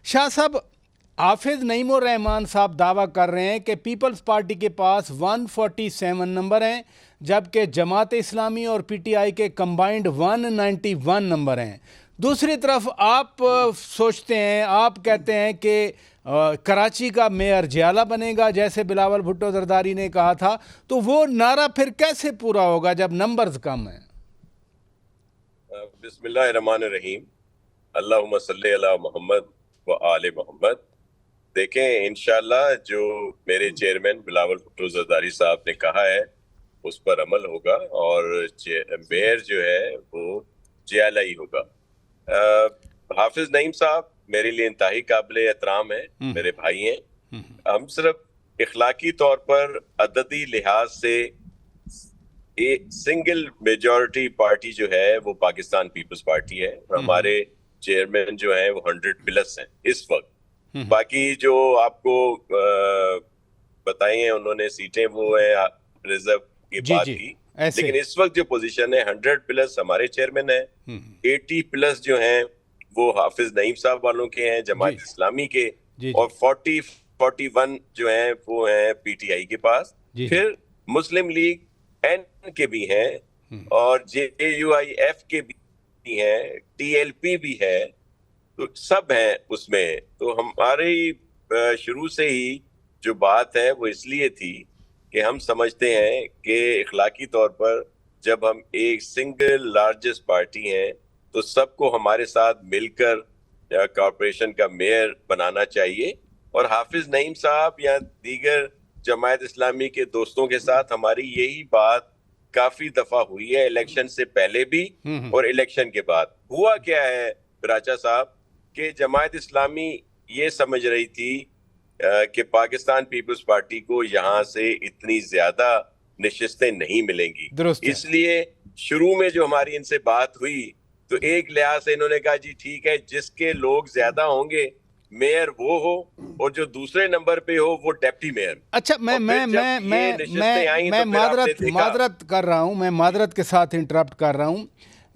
شاہ صاحب، حافظ نعیم الرحمان صاحب دعویٰ کر رہے ہیں کہ پیپلز پارٹی کے پاس 147 نمبر ہیں، جبکہ جماعت اسلامی اور پی ٹی آئی کے کمبائنڈ 191 نمبر ہیں۔ دوسری طرف آپ سوچتے ہیں، آپ کہتے ہیں کہ کراچی کا میئر جیالہ بنے گا جیسے بلاول بھٹو زرداری نے کہا تھا، تو وہ نعرہ پھر کیسے پورا ہوگا جب نمبرز کم ہیں؟ بسم اللہ الرحمن الرحیم، اللہم صلی علی محمد و آل محمد۔ دیکھیں انشاءاللہ جو میرے چیئرمین بلاول بھٹو زرداری صاحب نے کہا ہے اس پر عمل ہوگا، اور میئر جو ہے وہ جیالہ ہی ہوگا۔ حافظ نعیم صاحب میرے لیے انتہائی قابل احترام ہے، میرے بھائی ہیں۔ ہم صرف اخلاقی طور پر عددی لحاظ سے ایک سنگل میجورٹی پارٹی جو ہے وہ پاکستان پیپلز پارٹی ہے، اور ہمارے چیئرمین جو ہیں وہ 100+ ہیں اس وقت۔ باقی جو آپ کو بتائی ہیں انہوں نے سیٹیں، وہ ہیں ریزرو کی بات کی، لیکن اس وقت جو پوزیشن ہے 100+ ہمارے چیئرمین ہیں، 80+ جو ہیں وہ حافظ نعیم صاحب والوں کے ہیں جماعت اسلامی کے، اور 41 جو ہیں وہ ہیں پی ٹی آئی کے پاس، پھر مسلم لیگ این کے بھی ہیں، اور جے یو آئی ایف کے بھی ہیں، ٹی ایل پی بھی ہے، تو سب ہیں اس میں۔ تو ہماری شروع سے ہی جو بات ہے وہ اس لیے تھی کہ ہم سمجھتے ہیں کہ اخلاقی طور پر جب ہم ایک سنگل لارجسٹ پارٹی ہیں تو سب کو ہمارے ساتھ مل کر کارپوریشن کا میئر بنانا چاہیے، اور حافظ نعیم صاحب یا دیگر جماعت اسلامی کے دوستوں کے ساتھ ہماری یہی بات کافی دفعہ ہوئی ہے، الیکشن سے پہلے بھی اور الیکشن کے بعد۔ ہوا کیا ہے براچا صاحب کہ جماعت اسلامی یہ سمجھ رہی تھی کہ پاکستان پیپلز پارٹی کو یہاں سے اتنی زیادہ نشستیں نہیں ملیں گی، اس لیے شروع میں جو ہماری ان سے بات ہوئی تو ایک لحاظ سے انہوں نے کہا جی ٹھیک ہے، جس کے لوگ زیادہ ہوں گے میئر وہ ہو، اور جو دوسرے نمبر پہ ہو وہ ڈیپٹی میئر۔ اچھا، میں معذرت کر رہا ہوں، میں معذرت کے ساتھ انٹرپٹ کر رہا ہوں۔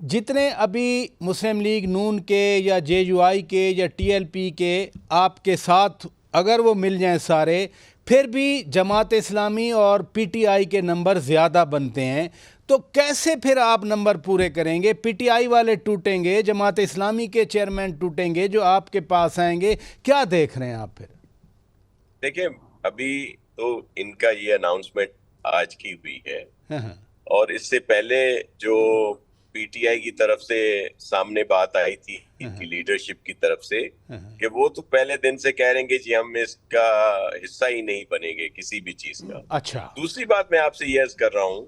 جتنے ابھی مسلم لیگ نون کے یا جے یو آئی کے یا ٹی ایل پی کے آپ کے ساتھ اگر وہ مل جائیں سارے، پھر بھی جماعت اسلامی اور پی ٹی آئی کے نمبر زیادہ بنتے ہیں، تو کیسے پھر آپ نمبر پورے کریں گے؟ پی ٹی آئی والے ٹوٹیں گے، جماعت اسلامی کے چیئرمین ٹوٹیں گے جو آپ کے پاس آئیں گے، کیا دیکھ رہے ہیں آپ پھر؟ دیکھیں ابھی تو ان کا یہ اناؤنسمنٹ آج کی ہوئی ہے، اور اس سے پہلے جو پی ٹی آئی کی طرف سے سامنے بات آئی تھی ان کی لیڈرشپ کی طرف سے کہ وہ تو پہلے دن سے کہہ رہے ہیں کہ جی ہم اس کا حصہ ہی نہیں بنیں گے کسی بھی چیز کا۔ اچھا، دوسری بات میں آپ سے یہ عرض کر رہا ہوں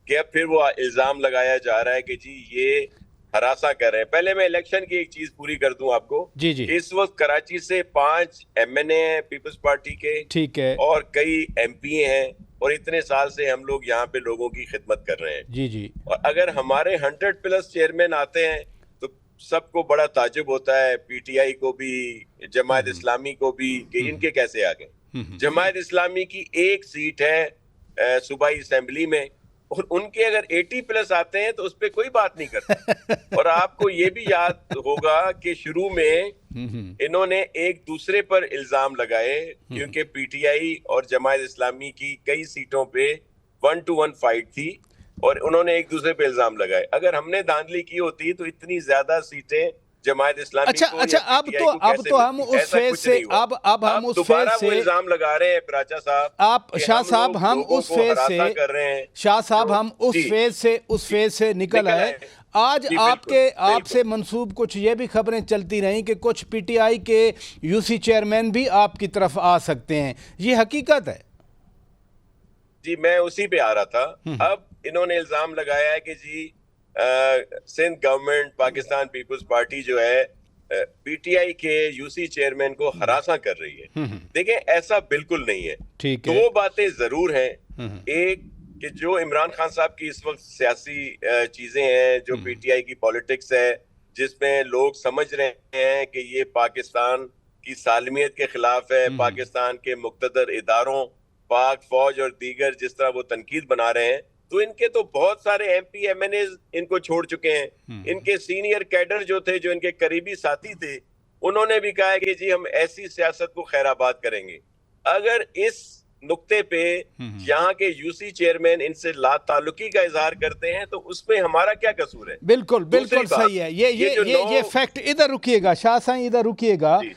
کہ اب پھر وہ الزام لگایا جا رہا ہے کہ جی یہ ہراساں کر رہے ہیں۔ پہلے میں الیکشن کی ایک چیز پوری کر دوں آپ کو، کہ اس وقت کراچی سے 5 ایم این اے ہیں پیپلز پارٹی کے، ٹھیک ہے، اور کئی ایم پی ہیں، اور اتنے سال سے ہم لوگ یہاں پہ لوگوں کی خدمت کر رہے ہیں۔ اور اگر ہمارے 100+ چیئرمین آتے ہیں تو سب کو بڑا تعجب ہوتا ہے، پی ٹی آئی کو بھی، جماعت اسلامی کو بھی، کہ ان کے کیسے آ گئے۔ جماعت اسلامی کی ایک سیٹ ہے صوبائی اسمبلی میں، اور ان کے اگر 80+ آتے ہیں تو اس پہ کوئی بات نہیں کرتے۔ اور آپ کو یہ بھی یاد ہوگا کہ شروع میں انہوں نے ایک دوسرے پر الزام لگائے، کیونکہ پی ٹی آئی اور جماعت اسلامی کی کئی سیٹوں پہ 1-1 فائٹ تھی، اور انہوں نے ایک دوسرے پہ الزام لگائے۔ اگر ہم نے دھاندلی کی ہوتی تو اتنی زیادہ سیٹیں جماعت اسلامی کو یا پی ٹی آئی کو کیسے ملتی؟ ایسا کچھ نہیں ہوا۔ اب دوبارہ وہ الزام لگا رہے ہیں براچا صاحب، شاہ صاحب ہم اس فیز سے، شاہ صاحب ہم اس فیز سے نکل آئے۔ آج آپ سے منسوب کچھ یہ بھی خبریں چلتی رہیں کہ کچھ پی ٹی آئی کے یو سی چیئرمین بھی آپ کی طرف آ سکتے ہیں، یہ حقیقت ہے؟ جی میں اسی پہ آ رہا تھا۔ اب انہوں نے الزام لگایا ہے کہ جی Sindh government, Pakistan peoples party جو ہے پی ٹی آئی کے یو سی چیئرمین کو ہراساں کر رہی ہے۔ دیکھیں ایسا بالکل نہیں ہے۔ دو باتیں ضرور ہیں، ایک کہ جو عمران خان صاحب کی اس وقت سیاسی چیزیں ہیں، جو پی ٹی آئی کی پولیٹکس ہے، جس میں لوگ سمجھ رہے ہیں کہ یہ پاکستان کی سالمیت کے خلاف ہے، پاکستان کے مقتدر اداروں، پاک فوج اور دیگر جس طرح وہ تنقید بنا رہے ہیں، تو ان کے تو بہت سارے M P M N As ان کو چھوڑ چکے ہیں۔ ان کے سینئر کیڈر جو تھے، جو ان کے قریبی ساتھی تھے، انہوں نے بھی کہا ہے کہ جی ہم ایسی سیاست کو خیر آباد کریں گے. اگر اس نقطے پہ یہاں کے یو سی چیئرمین ان سے لا تعلقی کا اظہار کرتے ہیں تو اس میں ہمارا کیا قصور ہے؟ بالکل بالکل صحیح ہے. یہ فیکٹ ادھر رکیے گا شاہ صاحب، ادھر رکیے گا.